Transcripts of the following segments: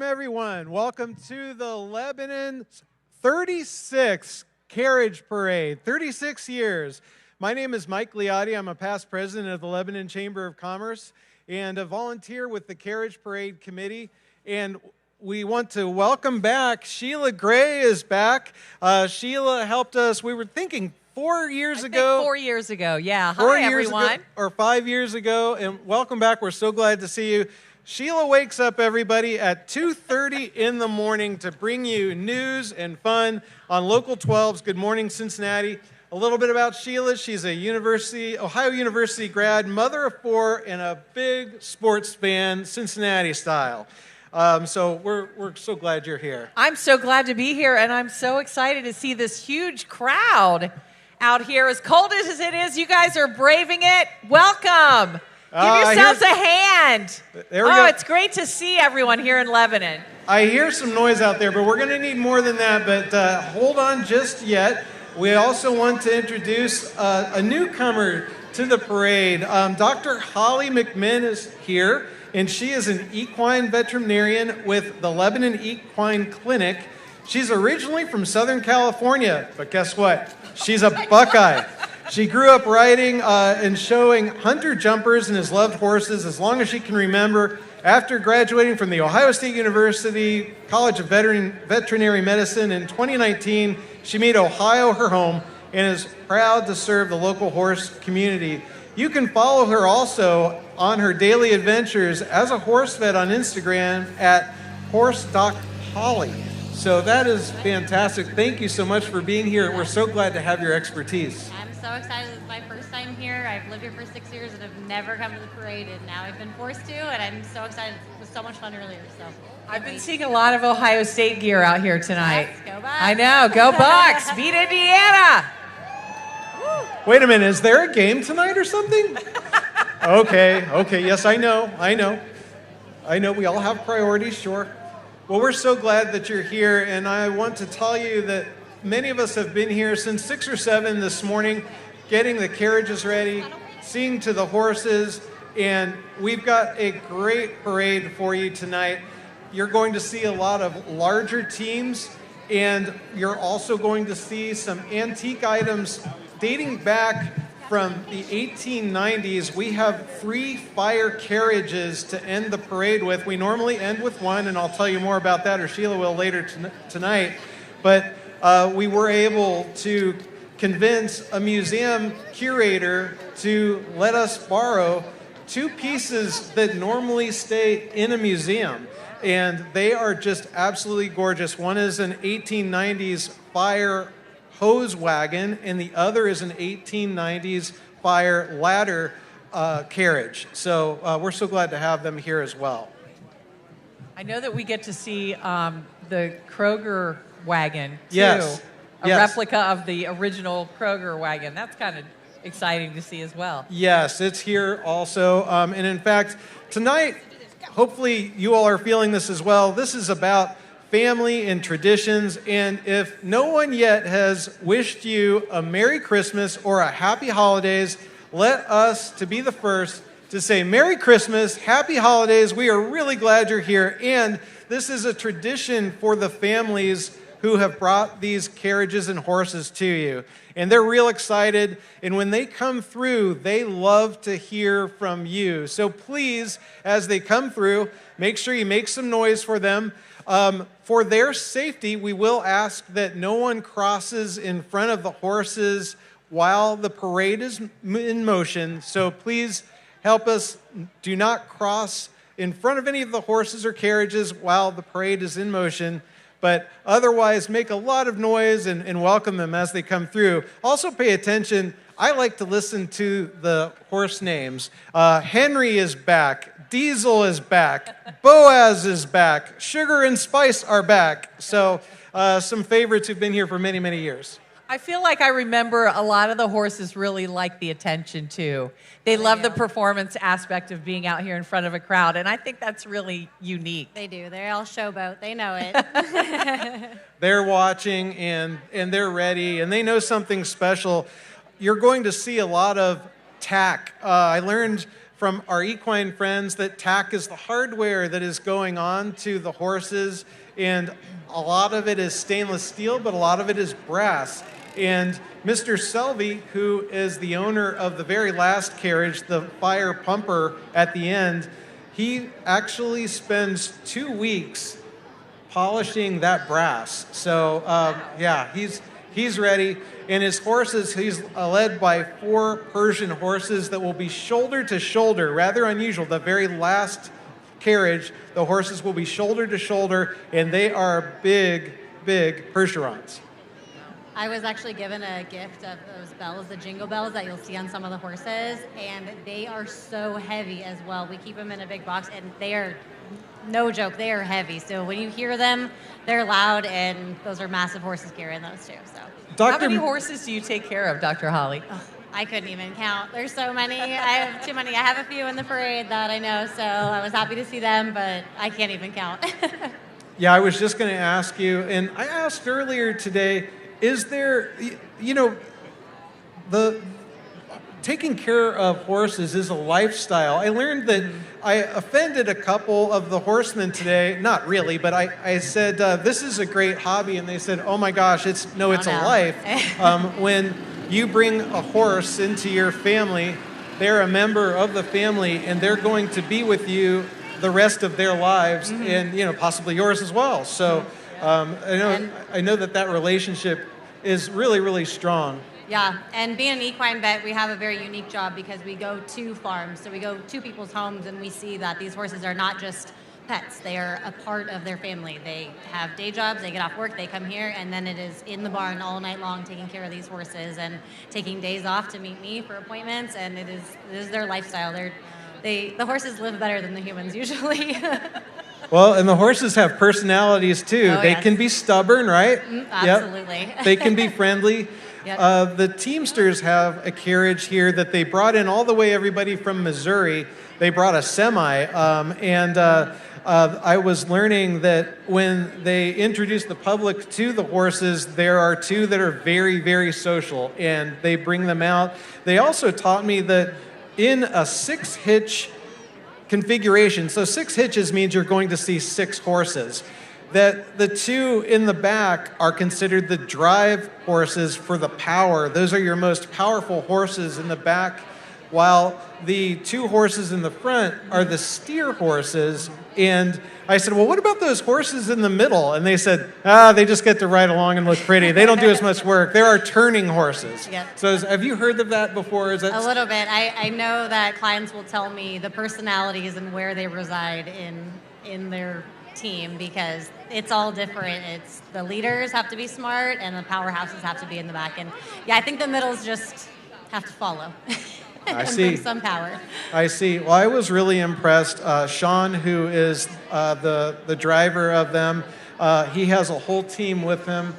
Everyone, welcome to the Lebanon 36th Carriage Parade, 36 years. My name is Mike Liotti. I'm a past president of the Lebanon Chamber of Commerce and a volunteer with the Carriage Parade Committee. And we want to welcome back, Sheila Gray is back. Sheila helped us, we were thinking 4 years ago. 4 years ago, yeah. Hi, everyone. Or 5 years ago, and welcome back. We're so glad to see you. Sheila wakes up everybody at 2:30 in the morning to bring you news and fun on Local 12's Good Morning Cincinnati. A little bit about Sheila. She's a Ohio University grad, mother of four, and a big sports fan, Cincinnati style. So we're so glad you're here. I'm so glad to be here, and I'm so excited to see this huge crowd out here. As cold as it is, you guys are braving it. Welcome. Give yourselves a hand. There we go. It's great to see everyone here in Lebanon. I hear some noise out there, but we're going to need more than that. But hold on just yet. We also want to introduce a newcomer to the parade. Dr. Holly McMinn is here, and she is an equine veterinarian with the Lebanon Equine Clinic. She's originally from Southern California, but guess what? She's a Buckeye. She grew up riding and showing hunter jumpers and has loved horses as long as she can remember. After graduating from the Ohio State University College of Veterinary Medicine in 2019, she made Ohio her home and is proud to serve the local horse community. You can follow her also on her daily adventures as a horse vet on Instagram at horse.holly. So that is fantastic. Thank you so much for being here. We're so glad to have your expertise. I'm so excited. It's my first time here. I've lived here for 6 years and I've never come to the parade, and now I've been forced to, and I'm so excited. It was so much fun earlier. So I've been seeing a lot of Ohio State gear out here tonight. Yes, go Bucks. I know. Go Bucks. Beat Indiana. Wait a minute. Is there a game tonight or something? Okay. Yes, I know. We all have priorities, sure. Well, we're so glad that you're here, and I want to tell you that many of us have been here since 6 or 7 this morning, getting the carriages ready, seeing to the horses, and we've got a great parade for you tonight. You're going to see a lot of larger teams, and you're also going to see some antique items dating back from the 1890s. We have 3 fire carriages to end the parade with. We normally end with 1, and I'll tell you more about that, or Sheila will later tonight. But we were able to convince a museum curator to let us borrow 2 pieces that normally stay in a museum. And they are just absolutely gorgeous. One is an 1890s fire hose wagon, and the other is an 1890s fire ladder carriage. So we're so glad to have them here as well. I know that we get to see the Kroger wagon, too. Yes. A replica of the original Kroger wagon. That's kind of exciting to see as well. Yes, it's here also. And in fact, tonight, hopefully you all are feeling this as well. This is about family and traditions. And if no one yet has wished you a Merry Christmas or a Happy Holidays, let us to be the first to say Merry Christmas, Happy Holidays. We are really glad you're here. And this is a tradition for the families who have brought these carriages and horses to you. And they're real excited. And when they come through, they love to hear from you. So please, as they come through, make sure you make some noise for them. For their safety, we will ask that no one crosses in front of the horses while the parade is in motion. So please help us. Do not cross in front of any of the horses or carriages while the parade is in motion. But otherwise, make a lot of noise and welcome them as they come through. Also pay attention. I like to listen to the horse names. Henry is back. Diesel is back. Boaz is back. Sugar and Spice are back. So some favorites who've been here for many, many years. I feel like I remember a lot of the horses really like the attention, too. They love the performance aspect of being out here in front of a crowd, and I think that's really unique. They do. They're all showboat. They know it. They're watching, and they're ready, and they know something special. You're going to see a lot of tack. I learned from our equine friends that tack is the hardware that is going on to the horses, and a lot of it is stainless steel, but a lot of it is brass. And Mr. Selvey, who is the owner of the very last carriage, the fire pumper at the end, he actually spends 2 weeks polishing that brass. So yeah, he's ready. And his horses, he's led by 4 Persian horses that will be shoulder to shoulder, rather unusual. The very last carriage, the horses will be shoulder to shoulder, and they are big, big Percherons. I was actually given a gift of those bells, the jingle bells that you'll see on some of the horses, and they are so heavy as well. We keep them in a big box, and they are, no joke, they are heavy. So when you hear them, they're loud, and those are massive horses carrying those too. So, How many horses do you take care of, Dr. Holly? oh, I couldn't even count. There's so many. I have too many. I have a few in the parade that I know, so I was happy to see them, but I can't even count. Yeah, I was just going to ask you, and I asked earlier today, is there, the taking care of horses is a lifestyle. I learned that I offended a couple of the horsemen today. Not really, but I said, this is a great hobby. And they said, oh my gosh, it's a life. When you bring a horse into your family, they're a member of the family, and they're going to be with you the rest of their lives, and possibly yours as well. So I know that relationship is really, really strong. Yeah, and being an equine vet, we have a very unique job because we go to farms. So we go to people's homes, and we see that these horses are not just pets. They are a part of their family. They have day jobs, they get off work, they come here, and then it is in the barn all night long taking care of these horses and taking days off to meet me for appointments, and it is their lifestyle. The horses live better than the humans usually. Well, and the horses have personalities too. Oh, they yes. can be stubborn, right? Absolutely. Yep. They can be friendly. Yep. The Teamsters have a carriage here that they brought in all the way, everybody from Missouri. They brought a semi, and I was learning that when they introduce the public to the horses, there are 2 that are very, very social, and they bring them out. They also taught me that in a 6-hitch configuration, so 6 hitches means you're going to see 6 horses, that the 2 in the back are considered the drive horses for the power. Those are your most powerful horses in the back, while the 2 horses in the front are the steer horses. And I said, well, what about those horses in the middle? And they said, they just get to ride along and look pretty. They don't do as much work. There are turning horses. Yep. So have you heard of that before? Is that a little bit. I know that clients will tell me the personalities and where they reside in their team, because it's all different. It's the leaders have to be smart, and the powerhouses have to be in the back. And yeah, I think the middles just have to follow. I and see. bring some power. I see. Well, I was really impressed. Sean, who is the driver of them, he has a whole team with him.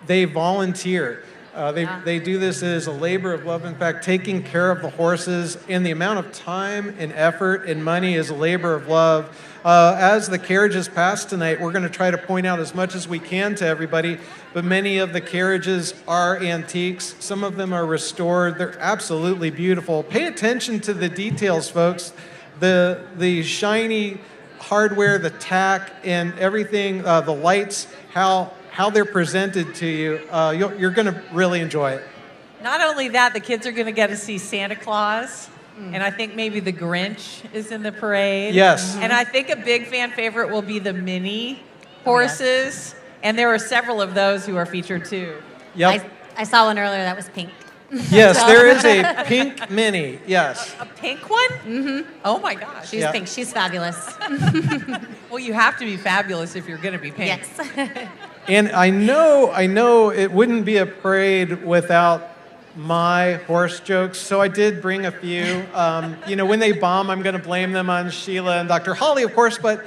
They volunteer. They do this as a labor of love. In fact, taking care of the horses and the amount of time and effort and money is a labor of love. As the carriages pass tonight, we're going to try to point out as much as we can to everybody, but many of the carriages are antiques. Some of them are restored. They're absolutely beautiful. Pay attention to the details, folks. The shiny hardware, the tack, and everything, the lights, how they're presented to you, you're going to really enjoy it. Not only that, the kids are going to get to see Santa Claus, and I think maybe the Grinch is in the parade. Yes. And I think a big fan favorite will be the mini horses, and there are several of those who are featured too. Yep. I saw one earlier that was pink. Yes, there is a pink mini. Yes. A pink one? Mm-hmm. Oh my gosh. She's pink. She's fabulous. Well, you have to be fabulous if you're going to be pink. Yes. And I know it wouldn't be a parade without my horse jokes, so I did bring a few. When they bomb, I'm going to blame them on Sheila and Dr. Holly, of course, but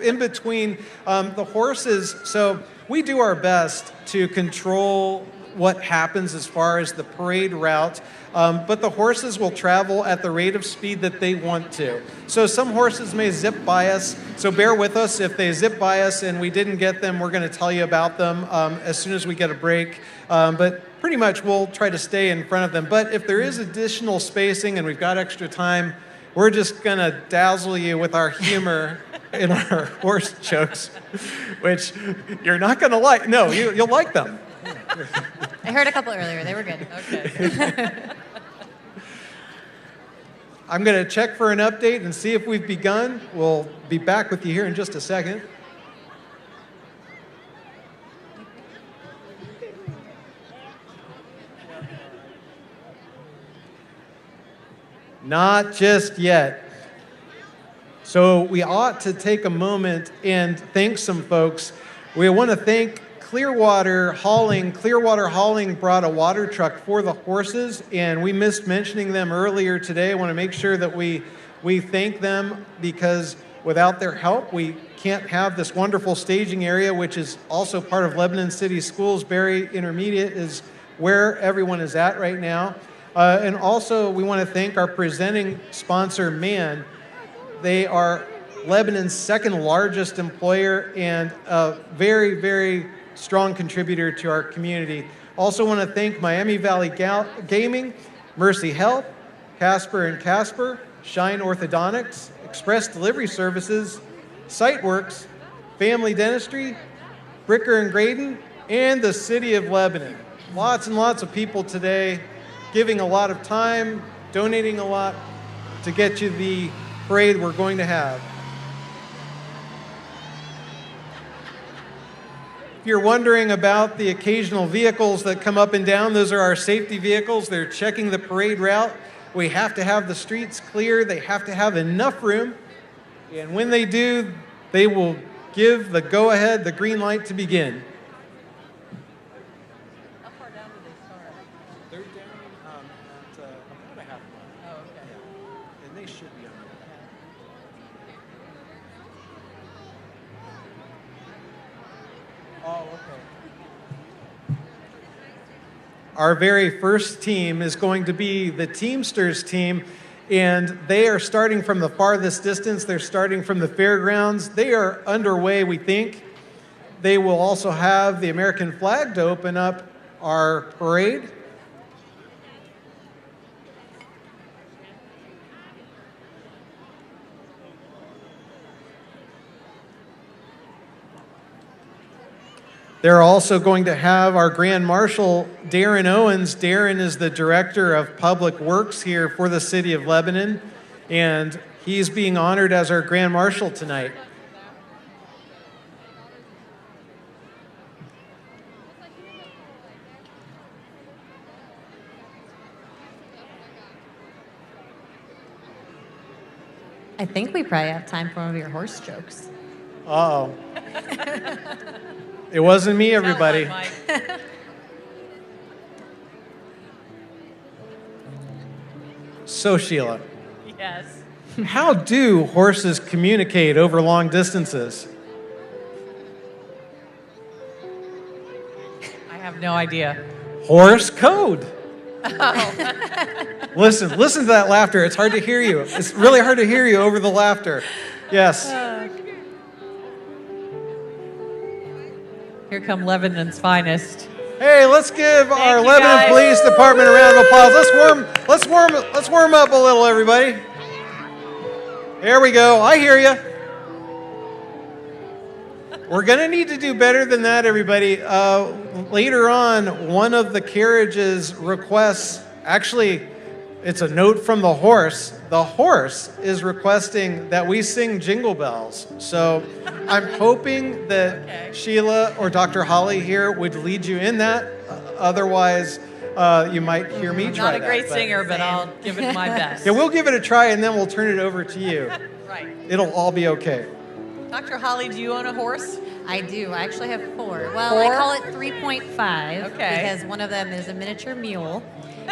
in between the horses, so we do our best to control what happens as far as the parade route, but the horses will travel at the rate of speed that they want to. So some horses may zip by us, so bear with us. If they zip by us and we didn't get them, we're going to tell you about them as soon as we get a break. But pretty much we'll try to stay in front of them. But if there is additional spacing and we've got extra time, we're just going to dazzle you with our humor in our horse jokes, which you're not going to like. No, you'll like them. I heard a couple earlier. They were good. Okay. I'm going to check for an update and see if we've begun. We'll be back with you here in just a second. Not just yet. So we ought to take a moment and thank some folks. We want to thank Clearwater Hauling. Clearwater Hauling brought a water truck for the horses, and we missed mentioning them earlier today. I want to make sure that we thank them, because without their help, we can't have this wonderful staging area, which is also part of Lebanon City Schools. Berry Intermediate is where everyone is at right now. And also, we want to thank our presenting sponsor, MAN. They are Lebanon's second largest employer and a very, very strong contributor to our community. Also want to thank Miami Valley Gaming, Mercy Health, Casper and Casper, Shine Orthodontics, Express Delivery Services, SiteWorks, Family Dentistry, Bricker and Graydon, and the City of Lebanon. Lots and lots of people today giving a lot of time, donating a lot to get you the parade we're going to have. If you're wondering about the occasional vehicles that come up and down, those are our safety vehicles. They're checking the parade route. We have to have the streets clear. They have to have enough room. And when they do, they will give the go-ahead, the green light to begin. How far down do they start? They're down at about a half mile. Oh, okay. Yeah. And they should be on there. Oh, okay. Our very first team is going to be the Teamsters team, and they are starting from the farthest distance. They're starting from the fairgrounds. They are underway, we think. They will also have the American flag to open up our parade. They're also going to have our Grand Marshal, Darren Owens. Darren is the Director of Public Works here for the City of Lebanon, and he's being honored as our Grand Marshal tonight. I think we probably have time for one of your horse jokes. Uh-oh. It wasn't me, everybody. Tell one, Mike. So, Sheila, Yes. how do horses communicate over long distances? I have no idea. Horse code. Oh. Listen to that laughter. It's hard to hear you. It's really hard to hear you over the laughter. Yes. Here come Lebanon's finest. Hey, let's give our you, Lebanon guys. Police Department a round of applause. Let's warm up a little, everybody. There we go. I hear you. We're going to need to do better than that, everybody. Later on, one of the Carriage's requests, actually, it's a note from the horse. The horse is requesting that we sing Jingle Bells. So I'm hoping that Sheila or Dr. Holly here would lead you in that. Otherwise, you might hear me try that. Not a great singer, but I'll give it my best. Yeah, we'll give it a try, and then we'll turn it over to you. Right. It'll all be okay. Dr. Holly, do you own a horse? I do. I actually have 4. Well, Four? I call it 3.5 Okay. because one of them is a miniature mule.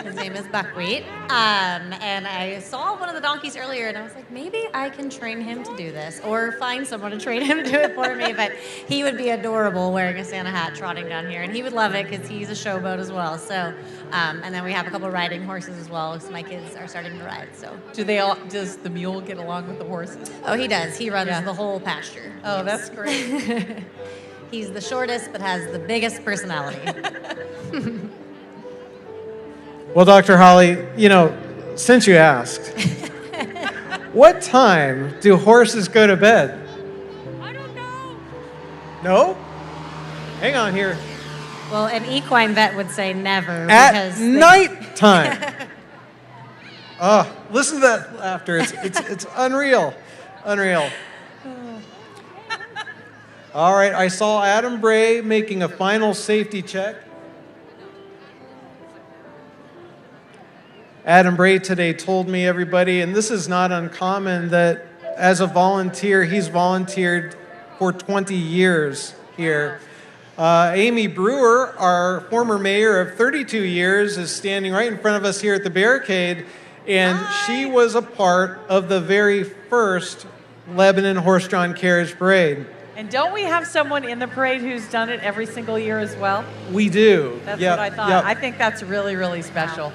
His name is Buckwheat. And I saw one of the donkeys earlier, and I was like, maybe I can train him to do this or find someone to train him to do it for me. But he would be adorable wearing a Santa hat trotting down here, and he would love it because he's a showboat as well. So, and then we have a couple riding horses as well because my kids are starting to ride. So, Does the mule get along with the horses? oh, he does. He runs Yeah. the whole pasture. Oh, Yes. that's great. He's the shortest but has the biggest personality. Well, Dr. Holly, since you asked, what time do horses go to bed? I don't know. No? Hang on here. Well, an equine vet would say never. At nighttime. Oh, listen to that laughter. It's unreal. Unreal. All right, I saw Adam Bray making a final safety check. Adam Bray today told me, everybody, and this is not uncommon, that as a volunteer, he's volunteered for 20 years here. Amy Brewer, our former mayor of 32 years, is standing right in front of us here at the barricade, and she was a part of the very first Lebanon horse-drawn carriage parade. And don't we have someone in the parade who's done it every single year as well? We do. That's Yep, what I thought. yep. I think that's really, really special.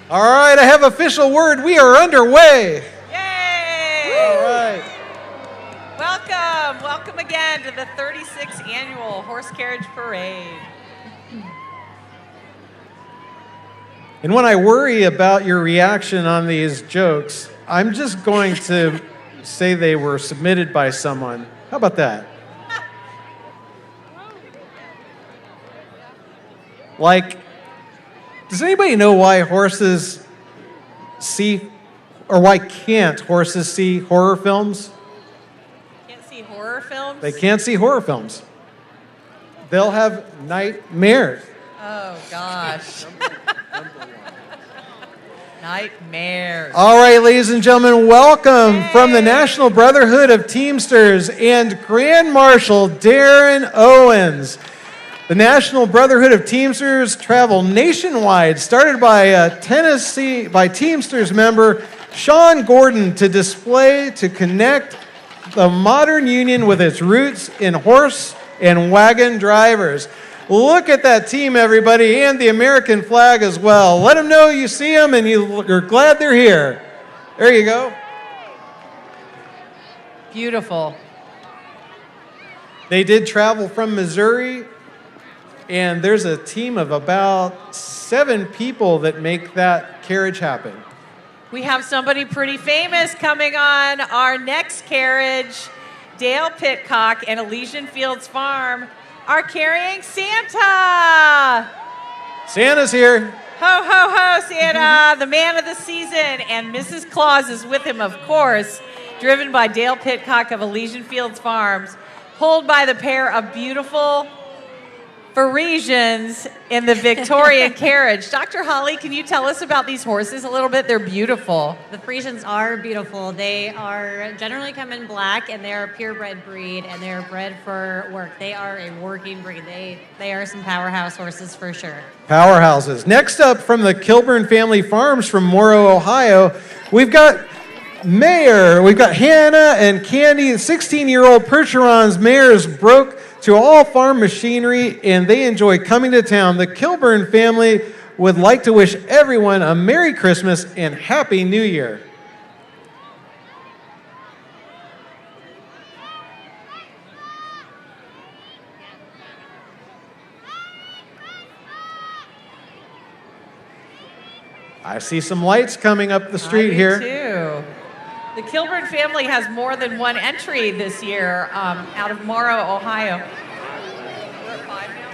All right, I have official word. We are underway. Yay! All right. Welcome. Welcome again to the 36th Annual Horse Carriage Parade. And when I worry about your reaction on these jokes, I'm just going to say they were submitted by someone. How about that? Like, does anybody know why horses see, or why can't horses see horror films? Can't see horror films? They can't see horror films. They'll have nightmares. Oh, gosh. Nightmares. All right, ladies and gentlemen, welcome from the National Brotherhood of Teamsters and Grand Marshal Darren Owens. The National Brotherhood of Teamsters travel nationwide, started by Teamsters member Sean Gordon to connect the modern union with its roots in horse and wagon drivers. Look at that team, everybody, and the American flag as well. Let them know you see them and you're glad they're here. There you go. Beautiful. They did travel from Missouri, and there's a team of about 7 people that make that carriage happen. We have somebody pretty famous coming on our next carriage. Dale Pitcock and Elysian Fields Farm are carrying Santa. Santa's here. Ho, ho, ho, Santa, the man of the season. And Mrs. Claus is with him, of course, driven by Dale Pitcock of Elysian Fields Farms, pulled by the pair of beautiful Parisians in the Victorian carriage. Dr. Holly, can you tell us about these horses a little bit? They're beautiful. The Parisians are beautiful. They are generally come in black, and they are a purebred breed, and they are bred for work. They are a working breed. They are some powerhouse horses for sure. Powerhouses. Next up from the Kilburn Family Farms from Morrow, Ohio, we've got Mayor. We've got Hannah and Candy. 16-year-old Percheron's mares broke to all farm machinery, and they enjoy coming to town. The Kilburn family would like to wish everyone a Merry Christmas and Happy New Year. I see some lights coming up the street here. Too. The Kilburn family has more than one entry this year out of Morrow, Ohio. We're at 5 now.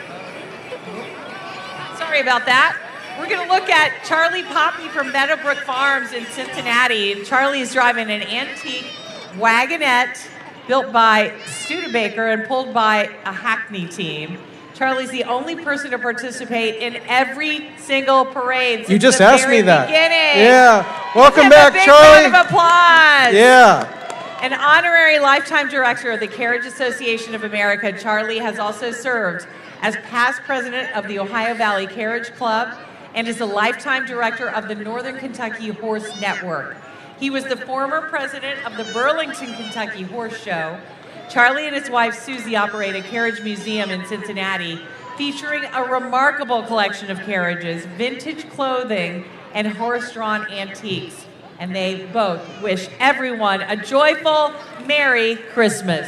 Sorry about that. We're going to look at Charlie Poppy from Meadowbrook Farms in Cincinnati. Charlie is driving an antique wagonette built by Studebaker and pulled by a Hackney team. Charlie's the only person to participate in every single parade since You just the asked very me that. beginning. Yeah. Welcome Give him back, a big Charlie. round of applause. Yeah. An honorary lifetime director of the Carriage Association of America, Charlie has also served as past president of the Ohio Valley Carriage Club and is a lifetime director of the Northern Kentucky Horse Network. He was the former president of the Burlington, Kentucky Horse Show. Charlie and his wife Susie operate a carriage museum in Cincinnati featuring a remarkable collection of carriages, vintage clothing, and horse-drawn antiques. And they both wish everyone a joyful Merry Christmas.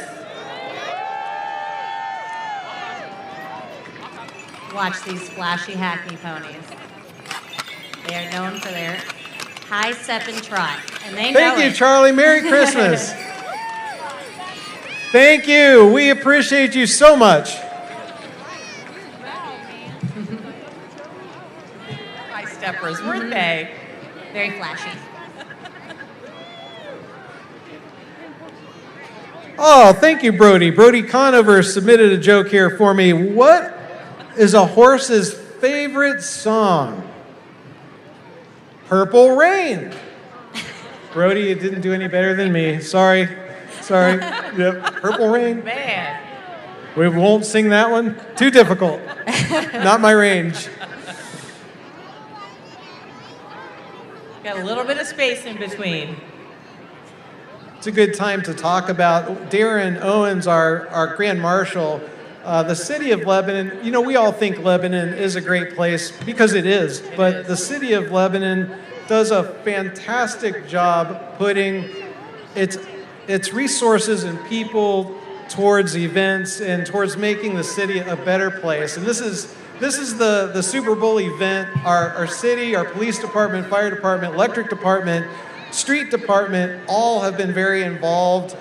Watch these flashy Hackney ponies. They are known for their high step and trot, and they know Thank you, it. Charlie. Merry Christmas. Thank you. We appreciate you so much. High steppers, weren't they? Very flashy. Oh, thank you, Brody. Brody Conover submitted a joke here for me. What is a horse's favorite song? Purple Rain. Brody, you didn't do any better than me. Sorry. Yep, Purple Rain. Man. We won't sing that one. Too difficult. Not my range. Got a little bit of space in between. It's a good time to talk about Darren Owens, our Grand Marshal, the city of Lebanon. You know, we all think Lebanon is a great place because it is, but the city of Lebanon does a fantastic job putting its resources and people towards events and towards making the city a better place. And this is the Super Bowl event. Our city, our police department, fire department, electric department, street department, all have been very involved.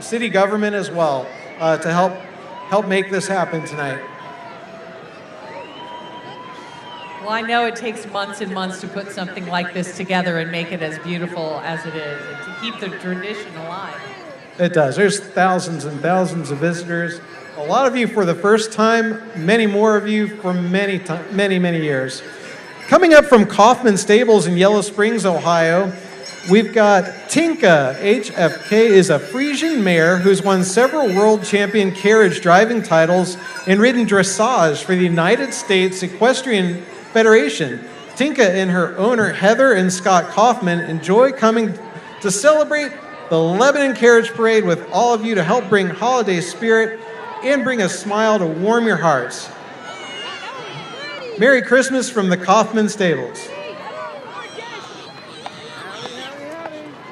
City government as well, to help make this happen tonight. Well, I know it takes months and months to put something like this together and make it as beautiful as it is, and to keep the tradition alive. It does. There's thousands and thousands of visitors. A lot of you for the first time, many more of you for many years. Coming up from Kaufman Stables in Yellow Springs, Ohio, we've got Tinka. HFK is a Frisian mare who's won several world champion carriage driving titles and ridden dressage for the United States Equestrian Federation. Tinka and her owner, Heather and Scott Kaufman, enjoy coming to celebrate the Lebanon Carriage Parade with all of you to help bring holiday spirit and bring a smile to warm your hearts. Merry Christmas from the Kaufman Stables.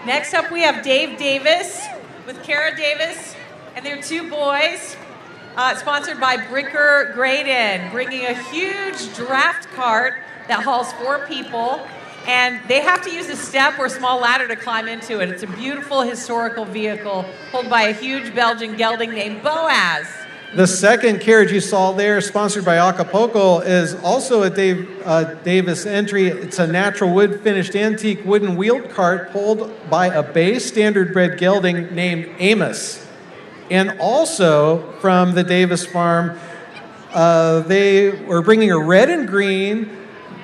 Next up, we have Dave Davis with Kara Davis and their two boys, sponsored by Bricker Graydon, bringing a huge draft cart that hauls 4 people, and they have to use a step or small ladder to climb into it. It's a beautiful historical vehicle pulled by a huge Belgian gelding named Boaz. The second carriage you saw there, sponsored by Acapulco, is also a Davis entry. It's a natural wood finished antique wooden wheeled cart pulled by a Bay standard-bred gelding named Amos. And also from the Davis farm, they were bringing a red and green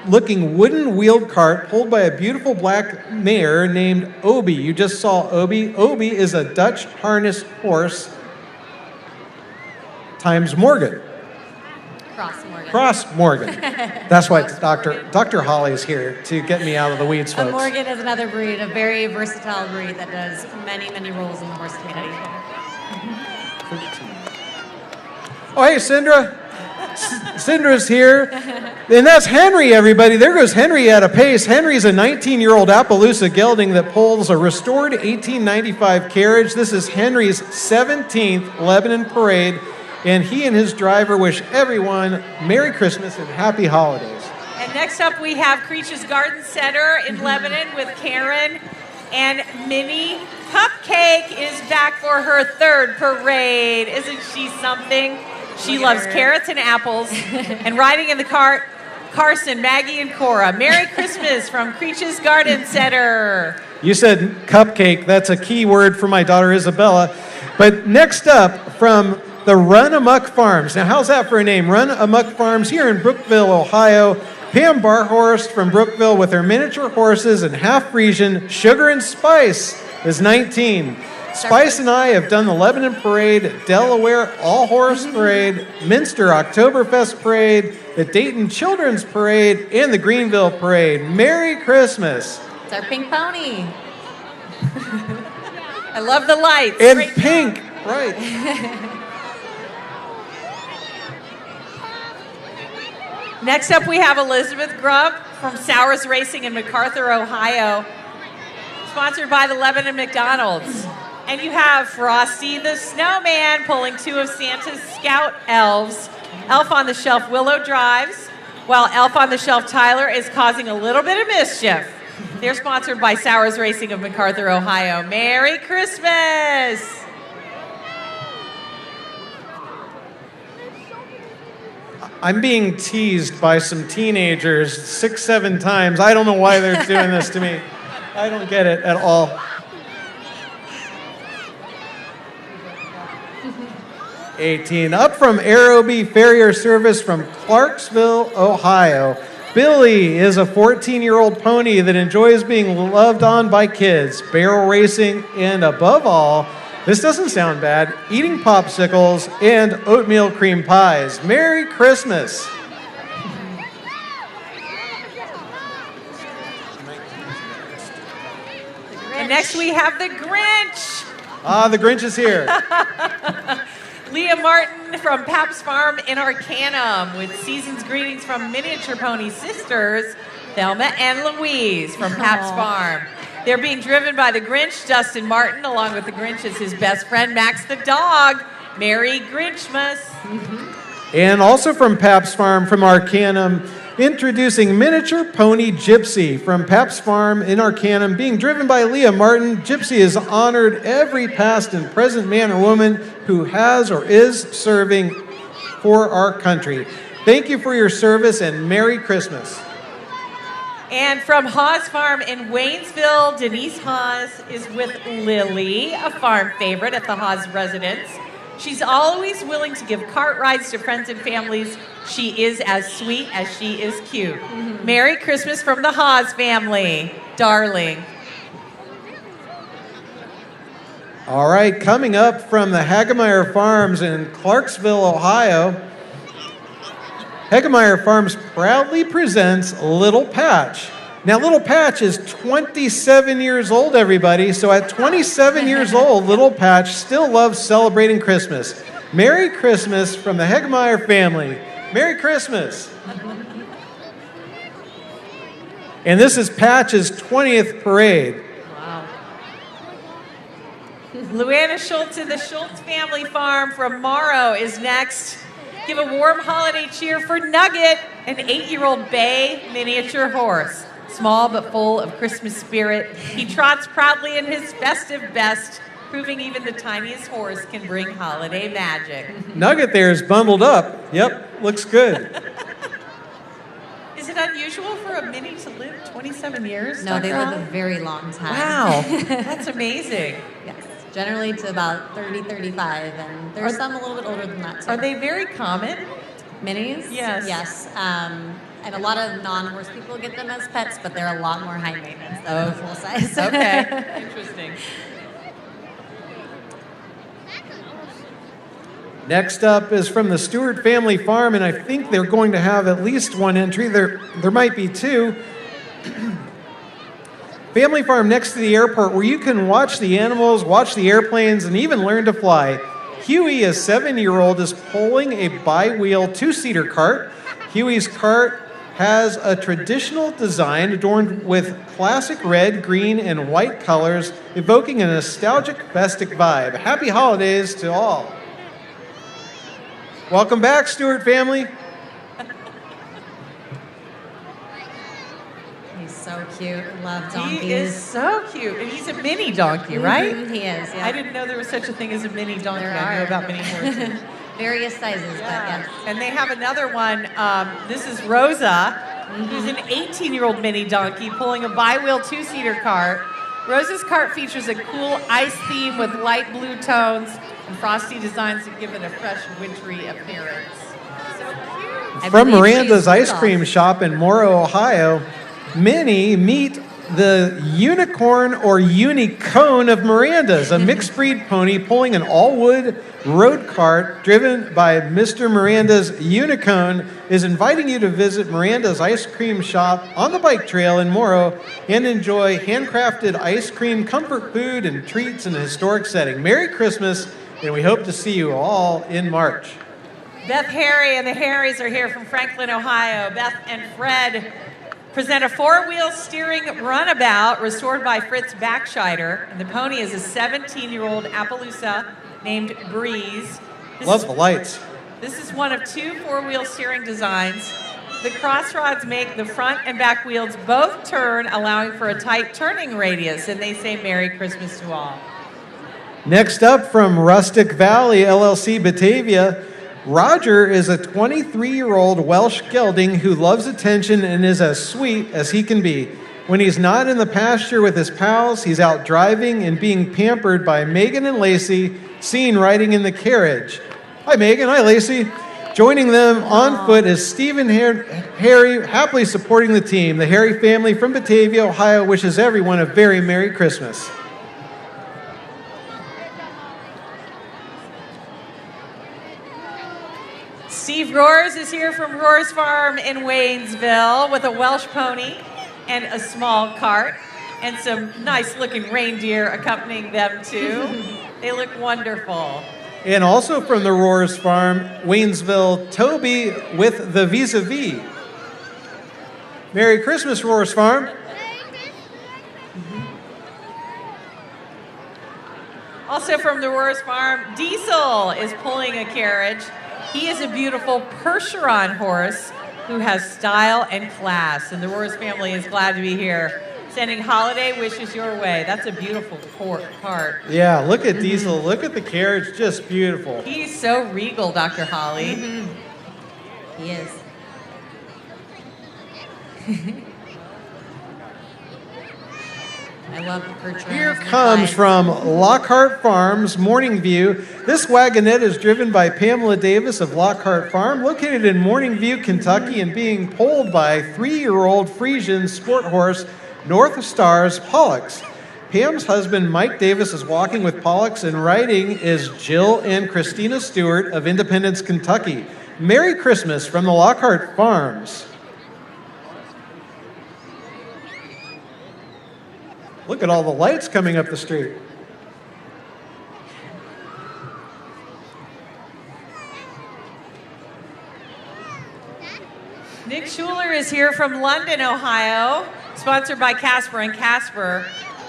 looking wooden wheeled cart pulled by a beautiful black mare named Obi. You just saw Obi. Obi is a Dutch harness horse times Morgan. Cross Morgan. That's why Dr. Holly is here to get me out of the weeds, folks. A Morgan is another breed, a very versatile breed that does many, many roles in the horse community. Oh, hey, Cindra. Cindra's here. And that's Henry, everybody. There goes Henry at a pace. Henry's a 19-year-old Appaloosa gelding that pulls a restored 1895 carriage. This is Henry's 17th Lebanon Parade. And he and his driver wish everyone Merry Christmas and Happy Holidays. And next up, we have Creech's Garden Center in Lebanon with Karen. And Minnie Cupcake is back for her 3rd parade. Isn't she something? She loves carrots and apples. And riding in the cart, Carson, Maggie, and Cora. Merry Christmas from Creech's Garden Center. You said cupcake. That's a key word for my daughter Isabella. But next up from the Run Amok Farms. Now, how's that for a name? Run Amok Farms here in Brookville, Ohio. Pam Barhorst from Brookville with her miniature horses and half Frisian Sugar and Spice is 19. Spice and I have done the Lebanon Parade, Delaware All-Horse Parade, Minster Oktoberfest Parade, the Dayton Children's Parade, and the Greenville Parade. Merry Christmas. It's our pink pony. I love the lights. And Great pink, job. right. Next up, we have Elizabeth Grubb from Sowers Racing in MacArthur, Ohio, sponsored by the Lebanon McDonald's. And you have Frosty the Snowman pulling 2 of Santa's Scout elves, Elf on the Shelf Willow drives, while Elf on the Shelf Tyler is causing a little bit of mischief. They're sponsored by Sowers Racing of MacArthur, Ohio. Merry Christmas! I'm being teased by some teenagers 6, 7 times. I don't know why they're doing this to me. I don't get it at all. '18. Up from Aerobee Farrier Service from Clarksville, Ohio. Billy is a 14-year-old pony that enjoys being loved on by kids, barrel racing, and above all, this doesn't sound bad, eating popsicles and oatmeal cream pies. Merry Christmas. And next we have the Grinch. Ah, the Grinch is here. Leah Martin from Pap's Farm in Arcanum with season's greetings from Miniature Pony Sisters, Thelma and Louise from Pap's Farm. They're being driven by the Grinch, Dustin Martin, along with the Grinch is his best friend, Max the dog. Merry Grinchmas. And also from Pap's Farm from Arcanum, introducing Miniature Pony Gypsy from Pap's Farm in Arcanum, being driven by Leah Martin. Gypsy has honored every past and present man or woman who has or is serving for our country. Thank you for your service and Merry Christmas. And from Hawes Farm in Waynesville, Denise Hawes is with Lily, a farm favorite at the Hawes residence. She's always willing to give cart rides to friends and families. She is as sweet as she is cute. Merry Christmas from the Hawes family, darling. All right, coming up from the Hagemeyer Farms in Clarksville, Ohio, Hagemeyer Farms proudly presents Little Patch. Now, Little Patch is 27 years old, everybody. So at 27 years old, Little Patch still loves celebrating Christmas. Merry Christmas from the Hagemeyer family. Merry Christmas. And this is Patch's 20th parade. Luana Schultz of the Schultz Family Farm from Morrow is next. Give a warm holiday cheer for Nugget, an 8-year-old bay miniature horse. Small but full of Christmas spirit, he trots proudly in his festive best, proving even the tiniest horse can bring holiday magic. Nugget there is bundled up. Yep, looks good. Is it unusual for a mini to live 27 years? No, they Dr. live a Holly? very long time. Wow, that's amazing. Yes, generally to about 30, 35, and there's some a little bit older than that too. Are they very common? Minis? Yes. Yes. And a lot of non-horse people get them as pets, but they're a lot more high maintenance than full size. Okay, interesting. Next up is from the Stewart Family Farm, and I think they're going to have at least one entry. There might be two. Family Farm next to the airport where you can watch the animals, watch the airplanes, and even learn to fly. Huey, a 7-year-old, is pulling a bi-wheel 2-seater cart. Huey's cart has a traditional design adorned with classic red, green, and white colors, evoking a nostalgic festive vibe. Happy holidays to all. Welcome back, Stewart family. He's so cute. Love donkeys. He is so cute. And he's a mini donkey, right? He is, yeah. I didn't know there was such a thing as a mini donkey. There I know are. about mini horses. Various sizes, but yes. And they have another one. This is Rosa, who's an 18-year-old mini donkey pulling a bi-wheel 2-seater cart. Rosa's cart features a cool ice theme with light blue tones and frosty designs that give it a fresh, wintry appearance. So cute. From Miranda's Ice Cream Shop in Morrow, Ohio, Minnie, meet the unicorn or unicone of Miranda's, a mixed breed pony pulling an all-wood road cart driven by Mr. Miranda's Unicone, is inviting you to visit Miranda's Ice Cream Shop on the bike trail in Morrow and enjoy handcrafted ice cream, comfort food, and treats in a historic setting. Merry Christmas, and we hope to see you all in March. Beth Harry and the Harrys are here from Franklin, Ohio. Beth and Fred present a 4-wheel steering runabout restored by Fritz Backscheider. And the pony is a 17-year-old Appaloosa named Breeze. Love the lights. This is one of 2 4-wheel steering designs the cross rods make the front and back wheels both turn, allowing for a tight turning radius, and they say Merry Christmas to all. Next up from Rustic Valley LLC Batavia, Roger is a 23-year-old Welsh gelding who loves attention and is as sweet as he can be. When he's not in the pasture with his pals, he's out driving and being pampered by Megan and Lacey, seen riding in the carriage. Hi, Megan. Hi, Lacey. Joining them on foot is Stephen Harry, happily supporting the team. The Harry family from Batavia, Ohio, wishes everyone a very Merry Christmas. Steve Roars is here from Roars Farm in Waynesville with a Welsh pony and a small cart and some nice-looking reindeer accompanying them, too. They look wonderful. And also from the Roars Farm, Waynesville, Toby with the Vis-a-Vis. Merry Christmas, Roars Farm. Also from the Roars Farm, Diesel is pulling a carriage. He is a beautiful Percheron horse who has style and class, and the Roars family is glad to be here. Sending holiday wishes your way. That's a beautiful cart. Yeah, look at Diesel. Look at the carriage. Just beautiful. He's so regal, Dr. Holly. He is. I love the Percheron. Here comes from Lockhart Farms, Morning View. This wagonette is driven by Pamela Davis of Lockhart Farm, located in Morning View, Kentucky, and being pulled by 3-year-old Frisian sport horse North Stars Pollux. Pam's husband, Mike Davis, is walking with Pollux, and riding is Jill and Christina Stewart of Independence, Kentucky. Merry Christmas from the Lockhart Farms. Look at all the lights coming up the street. Nick Schuler is here from London, Ohio, sponsored by Casper and Casper,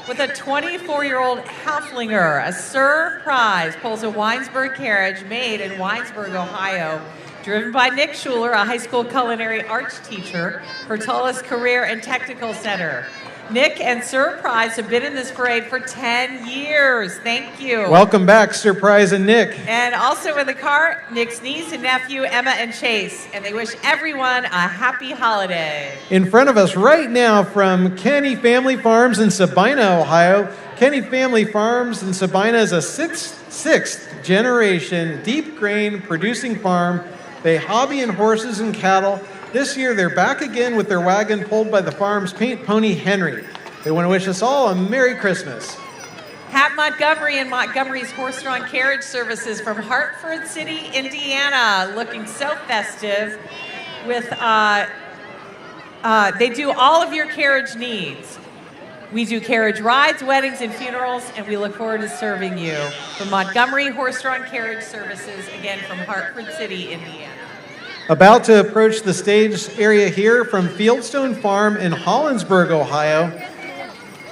with a 24-year-old Halflinger. A surprise pulls a Winesburg carriage made in Winesburg, Ohio, driven by Nick Schuler, a high school culinary arts teacher for Tullis Career and Technical Center. Nick and Surprise have been in this parade for 10 years. Thank you. Welcome back, Surprise and Nick. And also in the car, Nick's niece and nephew, Emma and Chase. And they wish everyone a happy holiday. In front of us right now from Kenny Family Farms in Sabina, Ohio. Kenny Family Farms in Sabina is a sixth generation deep grain producing farm. They hobby in horses and cattle. This year, they're back again with their wagon pulled by the farm's paint pony, Henry. They want to wish us all a Merry Christmas. Pat Montgomery and Montgomery's horse-drawn carriage services from Hartford City, Indiana, looking so festive. With they do all of your carriage needs. We do carriage rides, weddings, and funerals, and we look forward to serving you. From Montgomery Horse-Drawn Carriage Services, again from Hartford City, Indiana. About to approach the stage area here from Fieldstone Farm in Hollinsburg, Ohio.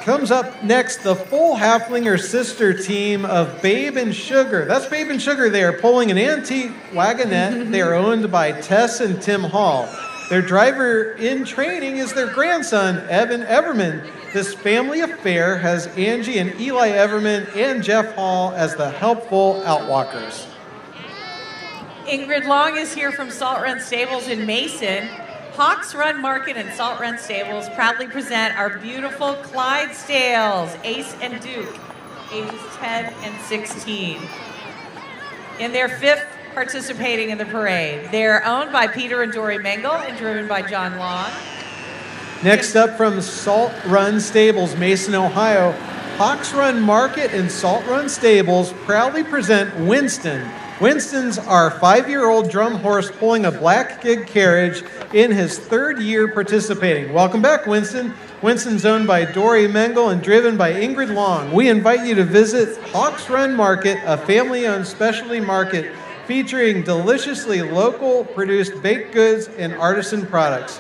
Comes up next, the full Halflinger sister team of Babe and Sugar. That's Babe and Sugar. They are pulling an antique wagonette. They are owned by Tess and Tim Hall. Their driver in training is their grandson, Evan Everman. This family affair has Angie and Eli Everman and Jeff Hall as the helpful outwalkers. Ingrid Long is here from Salt Run Stables in Mason. Hawks Run Market and Salt Run Stables proudly present our beautiful Clydesdales, Ace and Duke, ages 10 and 16. In their 5th participating in the parade. They are owned by Peter and Dory Mengel and driven by John Long. Next up from Salt Run Stables, Mason, Ohio, Hawks Run Market and Salt Run Stables proudly present Winston. Winston's our 5-year-old drum horse pulling a black gig carriage in his 3rd year participating. Welcome back, Winston. Winston's owned by Dory Mengel and driven by Ingrid Long. We invite you to visit Hawks Run Market, a family-owned specialty market featuring deliciously local produced baked goods and artisan products.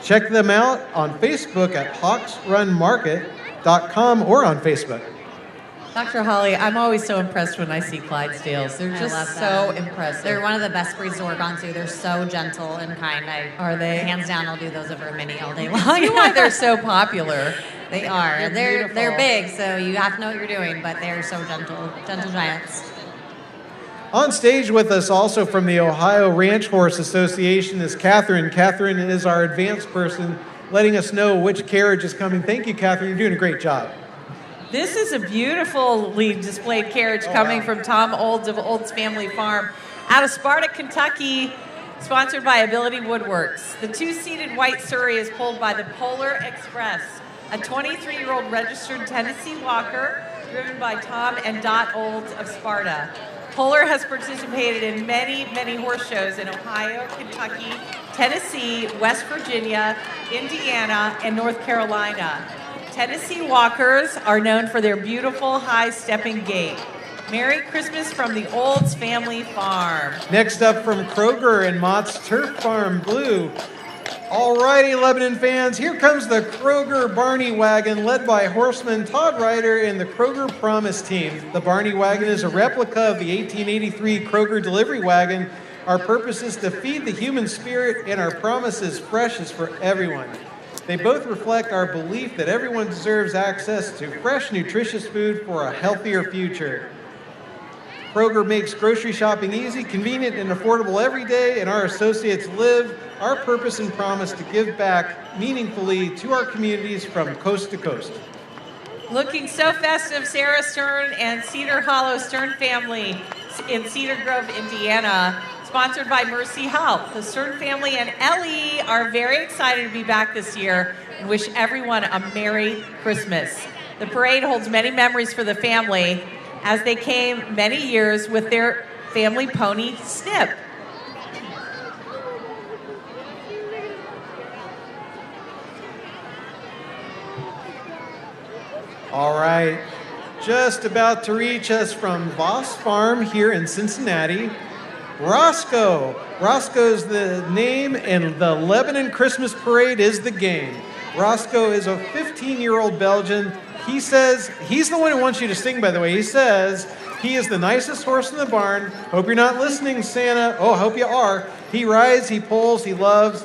Check them out on Facebook at hawksrunmarket.com or on Facebook. Dr. Holly, I'm always so impressed when I see Clydesdales. They're I just love so them. impressive. They're one of the best breeds to work on too. They're so gentle and kind. Are they? Hands down, I'll do those over a mini all day long. See why they're so popular. They are. They're beautiful. big, so you have to know what you're doing, but they're so gentle giants. On stage with us also from the Ohio Ranch Horse Association is Catherine. Catherine is our advanced person letting us know which carriage is coming. Thank you, Catherine. You're doing a great job. This is a beautifully displayed carriage coming from Tom Olds of Olds Family Farm out of Sparta, Kentucky, sponsored by Ability Woodworks. The two-seated white Surrey is pulled by the Polar Express, a 23-year-old registered Tennessee Walker driven by Tom and Dot Olds of Sparta. Polar has participated in many, many horse shows in Ohio, Kentucky, Tennessee, West Virginia, Indiana, and North Carolina. Tennessee Walkers are known for their beautiful high-stepping gait. Merry Christmas from the Olds Family Farm. Next up from Kroger and Mott's Turf Farm Blue. Alrighty, Lebanon fans, here comes the Kroger Barney Wagon led by horseman Todd Ryder and the Kroger Promise Team. The Barney Wagon is a replica of the 1883 Kroger Delivery Wagon. Our purpose is to feed the human spirit, and our promise is fresh is for everyone. They both reflect our belief that everyone deserves access to fresh, nutritious food for a healthier future. Kroger makes grocery shopping easy, convenient, and affordable every day, and our associates live our purpose and promise to give back meaningfully to our communities from coast to coast. Looking so festive, Sarah Stern and Cedar Hollow Stern family in Cedar Grove, Indiana, sponsored by Mercy Health. The Stern family and Ellie are very excited to be back this year and wish everyone a Merry Christmas. The parade holds many memories for the family as they came many years with their family pony, Snip. All right, just about to reach us from Voss Farm here in Cincinnati, Roscoe. Roscoe's the name, and the Lebanon Christmas Parade is the game. Roscoe is a 15-year-old Belgian. He says, he's the one who wants you to sing, by the way. He says he is the nicest horse in the barn. Hope you're not listening, Santa. Oh, I hope you are. He rides, he pulls, he loves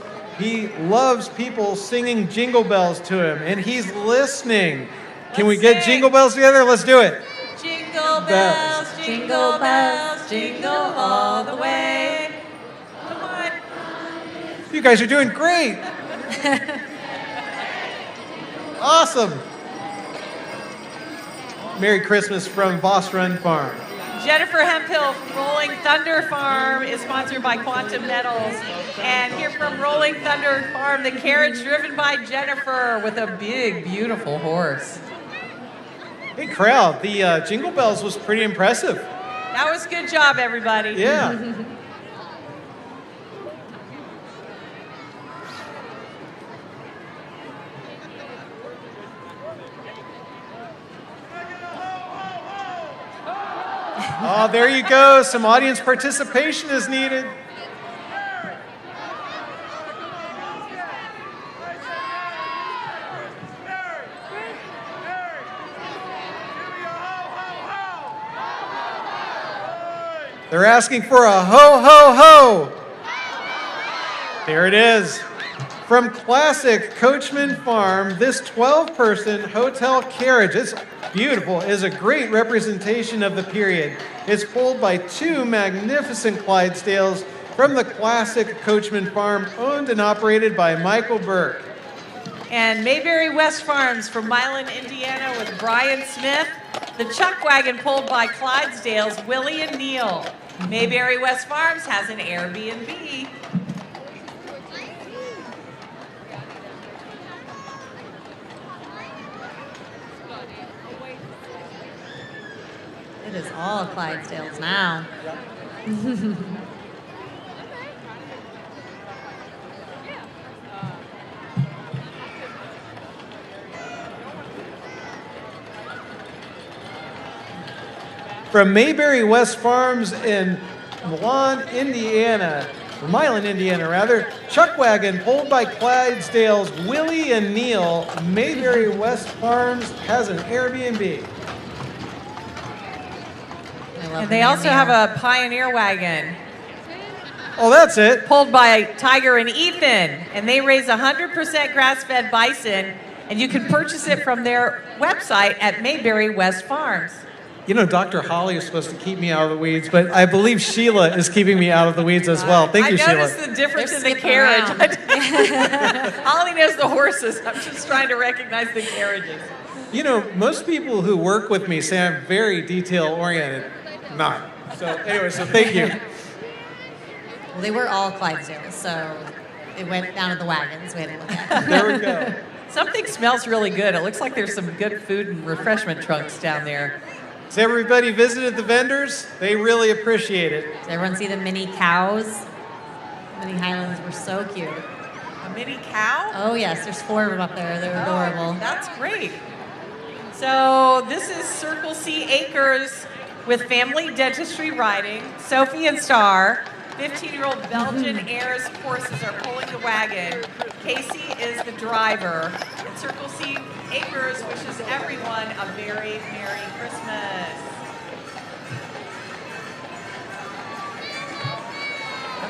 people singing jingle bells to him, and he's listening. Can we get jingle bells together? Let's do it. Jingle bells, jingle bells, jingle all the way. Come on. You guys are doing great. Awesome. Merry Christmas from Voss Run Farm. Jennifer Hemphill from Rolling Thunder Farm is sponsored by Quantum Metals. And here from Rolling Thunder Farm, the carriage driven by Jennifer with a big, beautiful horse. Hey, crowd, the Jingle Bells was pretty impressive. That was a good job, everybody. Yeah. Oh, there you go. Some audience participation is needed. They're asking for a ho, ho, ho. There it is. From classic Coachman Farm, this 12-person hotel carriage, it's beautiful, is a great representation of the period. It's pulled by two magnificent Clydesdales from the classic Coachman Farm, owned and operated by Michael Burke. And Mayberry West Farms from Milan, Indiana with Brian Smith. The chuck wagon pulled by Clydesdales, Willie and Neil. Mayberry West Farms has an Airbnb. It is all Clydesdales now. From Mayberry West Farms in Milan, Indiana, chuck wagon pulled by Clydesdales, Willie and Neil. Mayberry West Farms has an Airbnb. love And they also have a Pioneer wagon Oh, that's it. pulled by Tiger and Ethan, and they raise 100% grass-fed bison, and you can purchase it from their website at Mayberry West Farms. You know, Dr. Holly is supposed to keep me out of the weeds, but I believe Sheila is keeping me out of the weeds as well. Thank you, I Sheila. noticed the difference They're in the skipping carriage. around. Holly knows the horses. I'm just trying to recognize the carriages. You know, most people who work with me say I'm very detail-oriented. Not. So anyway, so thank you. Well, they were all Clydesdales, so it went down to the wagons. We had to look at. There we go. Something smells really good. It looks like there's some good food and refreshment trunks down there. Has everybody visited the vendors? They really appreciate it. Did everyone see the mini cows? Mini Highlands were so cute. A mini cow? Oh yes, there's 4 of them up there. They're adorable. Oh, that's great. So this is Circle C Acres with family dentistry riding. Sophie and Star, 15-year-old Belgian heirs horses are pulling the wagon. Casey is the driver. And Circle C Acres wishes everyone a very Merry Christmas.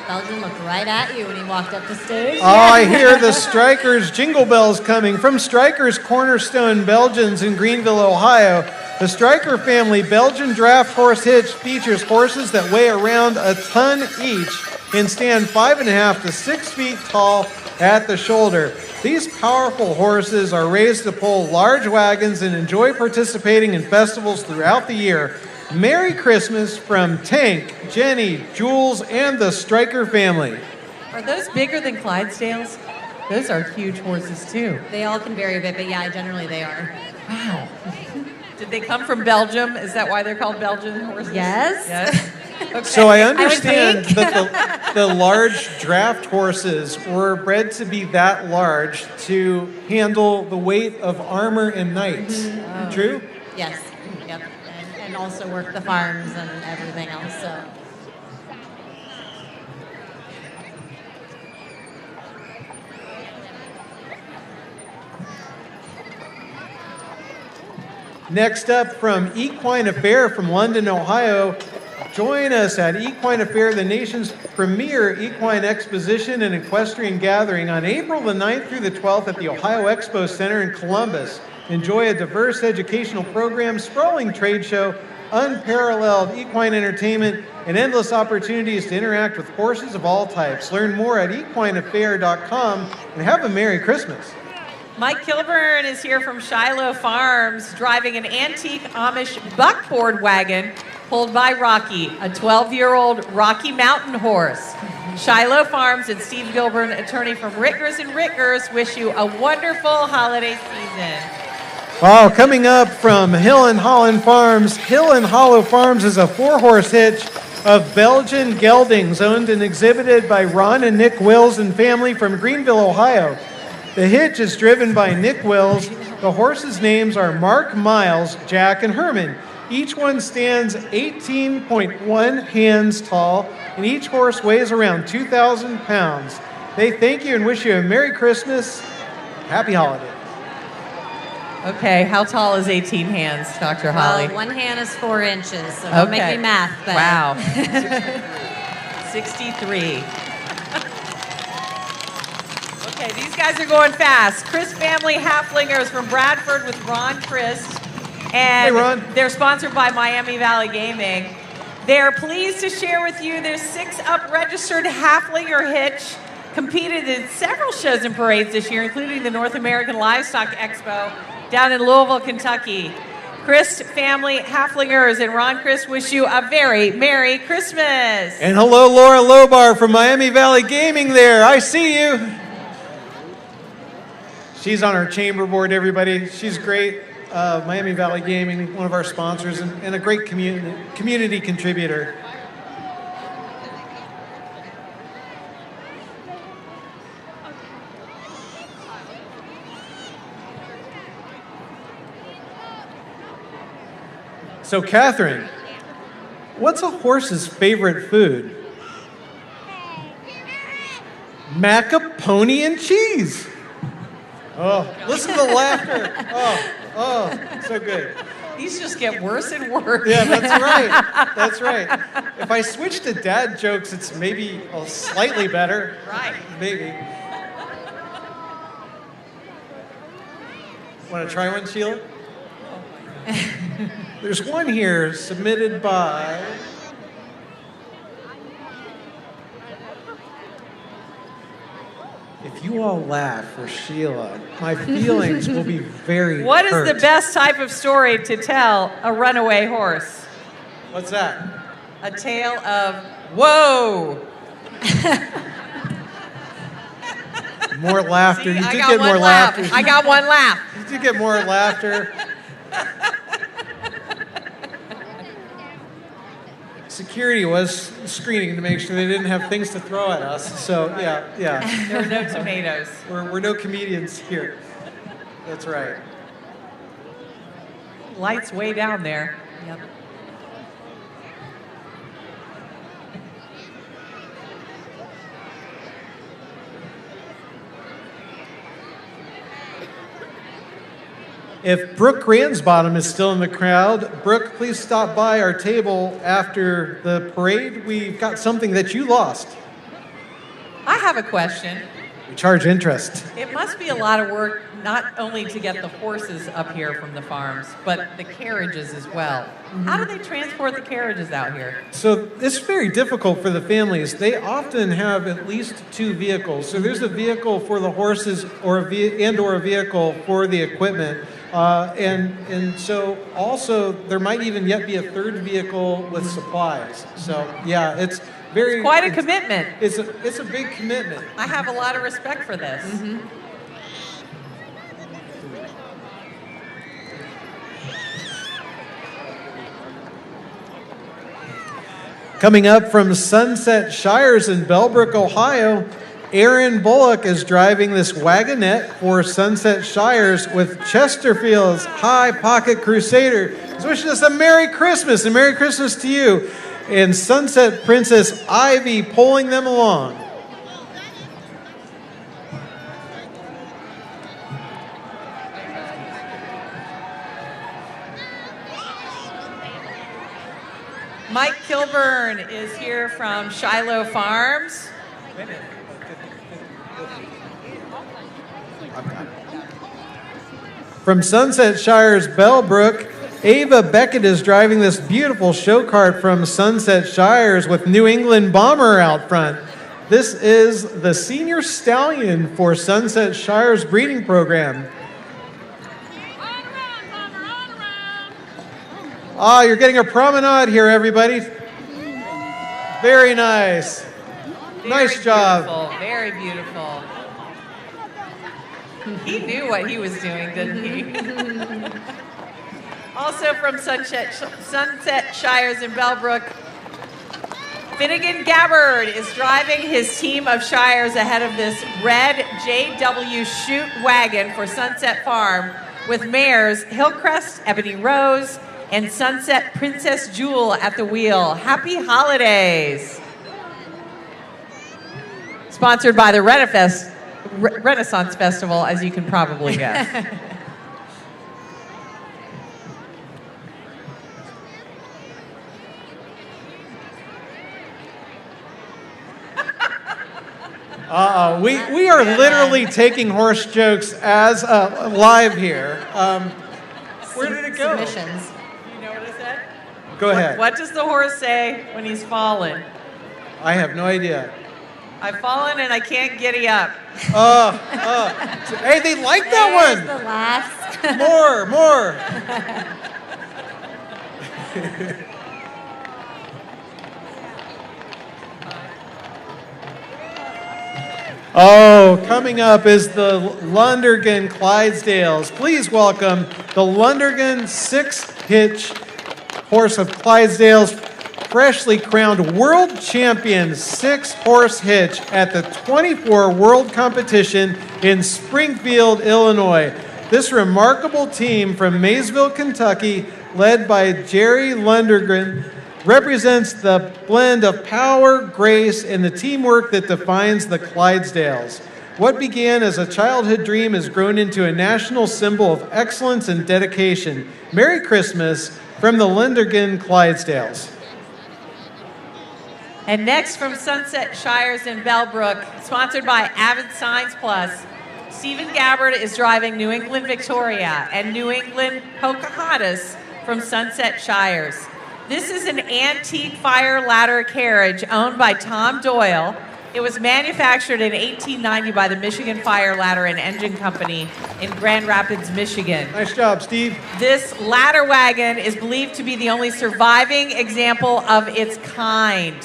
Belgian looked right at you when he walked up the stage. Oh, I hear the Strikers jingle bells coming from Strikers Cornerstone Belgians in Greenville, Ohio. The Striker family Belgian draft horse hitch features horses that weigh around a ton each and stand 5.5 to 6 feet tall at the shoulder. These powerful horses are raised to pull large wagons and enjoy participating in festivals throughout the year. Merry Christmas from Tank, Jenny, Jules, and the Striker family. Are those bigger than Clydesdales? Those are huge horses too. They all can vary a bit, but yeah, generally they are. Wow. Did they come from Belgium? Is that why they're called Belgian horses? Yes. Yes. Okay. So I understand think. that the large draft horses were bred to be that large to handle the weight of armor and knights. True? Yes. Yep. And also work the farms and everything else. So. Next up from Equine Affair from London, Ohio. Join us at Equine Affair, the nation's premier equine exposition and equestrian gathering on April the 9th through the 12th at the Ohio Expo Center in Columbus. Enjoy a diverse educational program, sprawling trade show, unparalleled equine entertainment, and endless opportunities to interact with horses of all types. Learn more at equineaffair.com and have a Merry Christmas. Mike Kilburn is here from Shiloh Farms driving an antique Amish buckboard wagon pulled by Rocky, a 12-year-old Rocky Mountain horse. Shiloh Farms and Steve Gilburn, attorney from Rickers and Rickers, wish you a wonderful holiday season. Oh, coming up from Hill and Holland Farms. Hill and Hollow Farms is a 4-horse hitch of Belgian geldings owned and exhibited by Ron and Nick Wills and family from Greenville, Ohio. The hitch is driven by Nick Wills. The horses' names are Mark, Miles, Jack, and Herman. Each one stands 18.1 hands tall, and each horse weighs around 2,000 pounds. They thank you and wish you a Merry Christmas. Happy holidays. Okay, how tall is 18 hands, Dr. Holly? Well, one hand is 4 inches, so don't make me math. But. Wow. 63. Okay, these guys are going fast. Chris Family Halflingers from Bradford with Ron Christ. And Hey, Ron. They're sponsored by Miami Valley Gaming. They're pleased to share with you their 6-up registered Halflinger hitch competed in several shows and parades this year, including the North American Livestock Expo down in Louisville, Kentucky. Chris Family Halflingers and Ron Chris wish you a very Merry Christmas. And hello, Laura Lobar from Miami Valley Gaming there. I see you. She's on our chamber board, everybody. She's great. Miami Valley Gaming, one of our sponsors, and a great community contributor. So, Catherine, what's a horse's favorite food? Macaroni and cheese. Oh, listen to the laughter. Oh, so good. These just get worse and worse. Yeah, that's right. That's right. If I switch to dad jokes, it's maybe slightly better. Right. Maybe. Want to try one, Sheila? There's one here submitted by... If you all laugh for Sheila, my feelings will be very What is hurt. the best type of story to tell a runaway horse? What's that? A tale of whoa. More laughter. See, You I did got get one more laugh. laughter. I got one laugh. You did get more laughter. Security was screening to make sure they didn't have things to throw at us. So, yeah. There were no tomatoes. We're no comedians here. That's right. Lights way down there. Yep. If Brooke Ransbottom is still in the crowd, Brooke, please stop by our table after the parade. We've got something that you lost. I have a question. We charge interest. It must be a lot of work not only to get the horses up here from the farms, but the carriages as well. How do they transport the carriages out here? So it's very difficult for the families. They often have at least two vehicles. So there's a vehicle for the horses or a vehicle for the equipment. And so also there might even yet be a third vehicle with supplies. So yeah, it's very... Quite a commitment. It's a big commitment. I have a lot of respect for this. Coming up from Sunset Shires in Bellbrook, Ohio, Aaron Bullock is driving this wagonette for Sunset Shires with Chesterfield's High Pocket Crusader. He's wishing us a Merry Christmas, and Merry Christmas to you. And Sunset Princess Ivy pulling them along. Mike Kilburn is here from Shiloh Farms. From Sunset Shires Bellbrook, Ava Beckett is driving this beautiful show cart from Sunset Shires with New England Bomber out front. This is the senior stallion for Sunset Shires breeding program. Ah, you're getting a promenade here, everybody. Very nice. Nice job. Beautiful, very beautiful. He knew what he was doing, didn't he? Also from Sunset Shires in Bellbrook, Finnegan Gabbard is driving his team of Shires ahead of this red JW Chute wagon for Sunset Farm with mares Hillcrest, Ebony Rose, and Sunset Princess Jewel at the wheel. Happy holidays. Sponsored by the Renaissance Festival, as you can probably guess. We are literally taking horse jokes as live here. Where did it go? Submissions. You know what it said? Go ahead. What does the horse say when he's fallen? I have no idea. I've fallen and I can't giddy up. Hey, they like that There's the last. one. More. Oh, coming up is the Lundergan Clydesdales. Please welcome the Lundergan 6-hitch horse of Clydesdales, freshly crowned world champion 6-horse hitch at the 24 World Competition in Springfield, Illinois. This remarkable team from Maysville, Kentucky, led by Jerry Lundergan, represents the blend of power, grace, and the teamwork that defines the Clydesdales. What began as a childhood dream has grown into a national symbol of excellence and dedication. Merry Christmas from the Lindergan Clydesdales. And next from Sunset Shires in Bellbrook, sponsored by Avid Signs Plus, Stephen Gabbard is driving New England Victoria and New England Pocahontas from Sunset Shires. This is an antique fire ladder carriage owned by Tom Doyle. It was manufactured in 1890 by the Michigan Fire Ladder and Engine Company in Grand Rapids, Michigan. Nice job, Steve. This ladder wagon is believed to be the only surviving example of its kind.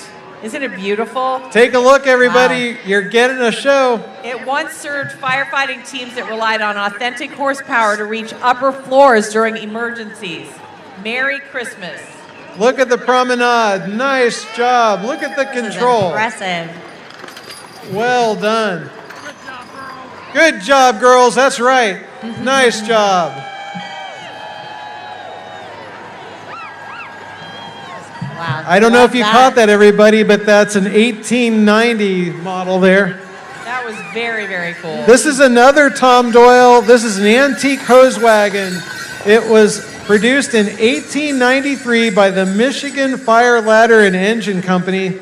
Isn't it beautiful? Take a look, everybody. Wow. You're getting a show. It once served firefighting teams that relied on authentic horsepower to reach upper floors during emergencies. Merry Christmas. Look at the promenade. Nice job. Look at the control. Impressive. Well done. Good job, girls. That's right. Nice job. Wow. I don't know if you caught that, everybody, but that's an 1890 model there. That was very, very cool. This is another Tom Doyle. This is an antique hose wagon. It was produced in 1893 by the Michigan Fire Ladder and Engine Company.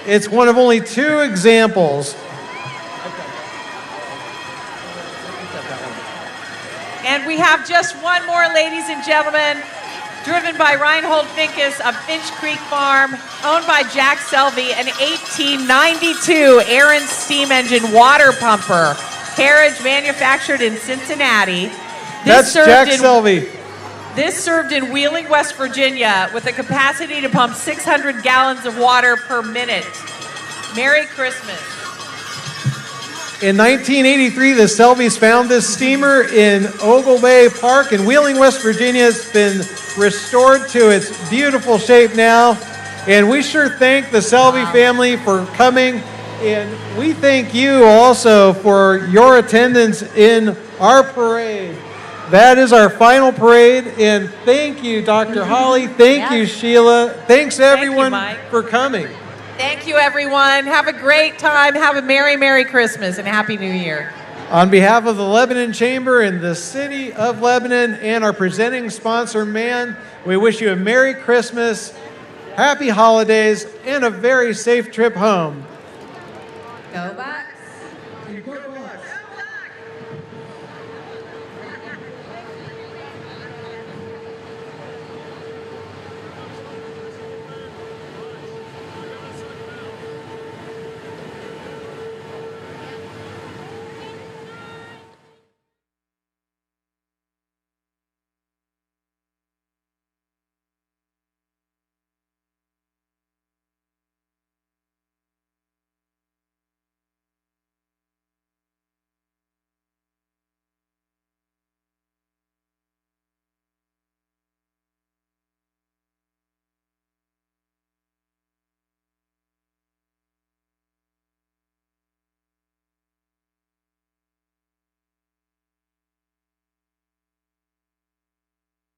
It's one of only 2 examples. And we have just one more, ladies and gentlemen, driven by Reinhold Finkus of Finch Creek Farm, owned by Jack Selvey, an 1892 Aaron steam engine water pumper. Carriage manufactured in Cincinnati. That's Jack Selvey. This served in Wheeling, West Virginia, with a capacity to pump 600 gallons of water per minute. Merry Christmas. In 1983, the Selvies found this steamer in Ogle Bay Park in Wheeling, West Virginia. It's been restored to its beautiful shape now. And we sure thank the Selvey family for coming. And we thank you also for your attendance in our parade. That is our final parade, and thank you, Dr. Holly. Thank you, Sheila. Thanks, everyone, for coming. Thank you, everyone. Have a great time. Have a Merry, Merry Christmas and Happy New Year. On behalf of the Lebanon Chamber and the City of Lebanon and our presenting sponsor, MAN, we wish you a Merry Christmas, Happy Holidays, and a very safe trip home. Go Bucks.